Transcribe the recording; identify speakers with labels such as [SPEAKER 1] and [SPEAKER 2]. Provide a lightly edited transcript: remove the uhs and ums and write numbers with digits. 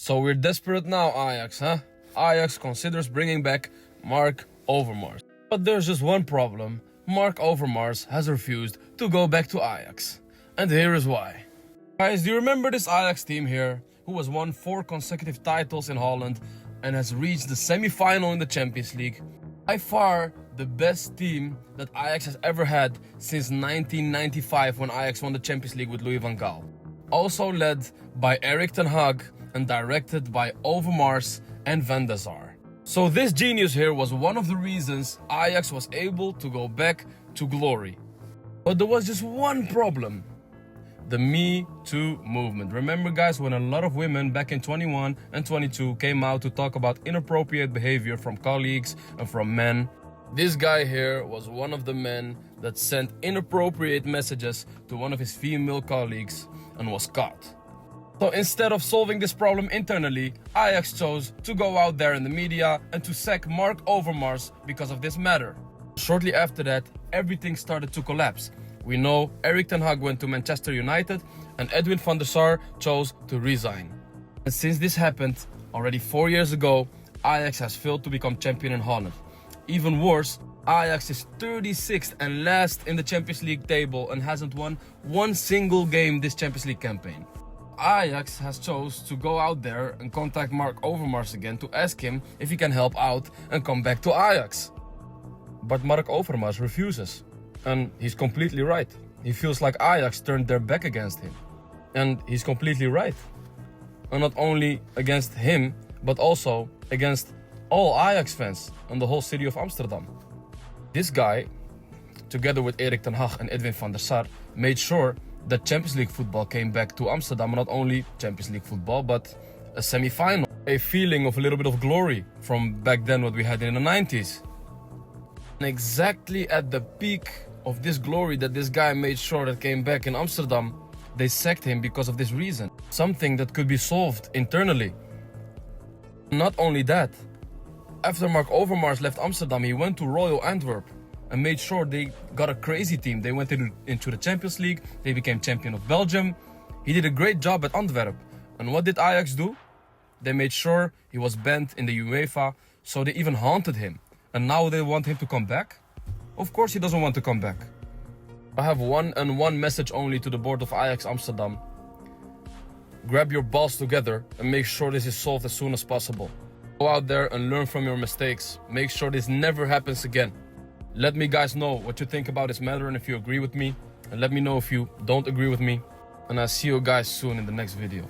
[SPEAKER 1] So we're desperate now, Ajax, huh? Ajax considers bringing back Marc Overmars. But there's just one problem. Marc Overmars has refused to go back to Ajax. And here is why. Guys, do you remember this Ajax team here, who has won 4 consecutive titles in Holland and has reached the semi-final in the Champions League? By far the best team that Ajax has ever had since 1995, when Ajax won the Champions League with Louis van Gaal. Also led by Erik ten Hag and directed by Overmars and Van der Sar. So this genius here was one of the reasons Ajax was able to go back to glory. But there was just one problem. The Me Too movement. Remember, guys, when a lot of women back in 21 and 22 came out to talk about inappropriate behavior from colleagues and from men? This guy here was one of the men that sent inappropriate messages to one of his female colleagues and was caught. So instead of solving this problem internally, Ajax chose to go out there in the media and to sack Marc Overmars because of this matter. Shortly after that, everything started to collapse. We know Erik ten Hag went to Manchester United and Edwin van der Sar chose to resign. And since this happened already 4 years ago, Ajax has failed to become champion in Holland. Even worse, Ajax is 36th and last in the Champions League table and hasn't won one single game this Champions League campaign. Ajax has chose to go out there and contact Marc Overmars again to ask him if he can help out and come back to Ajax. But Marc Overmars refuses. And he's completely right. He feels like Ajax turned their back against him. And he's completely right. And not only against him, but also against all Ajax fans and the whole city of Amsterdam. This guy, together with Erik ten Hag and Edwin van der Sar, made sure that Champions League football came back to Amsterdam. Not only Champions League football, but a semi-final. A feeling of a little bit of glory from back then, what we had in the 90s. And exactly at the peak of this glory that this guy made sure that came back in Amsterdam, they sacked him because of this reason. Something that could be solved internally. Not only that, after Marc Overmars left Amsterdam, he went to Royal Antwerp and made sure they got a crazy team. They went into the Champions League, they became champion of Belgium. He did a great job at Antwerp. And what did Ajax do? They made sure he was banned in the UEFA, so they even haunted him. And now they want him to come back? Of course he doesn't want to come back. I have one message only to the board of Ajax Amsterdam. Grab your balls together and make sure this is solved as soon as possible. Go out there and learn from your mistakes. Make sure this never happens again. Let me guys know what you think about this matter and if you agree with me. And let me know if you don't agree with me. And I'll see you guys soon in the next video.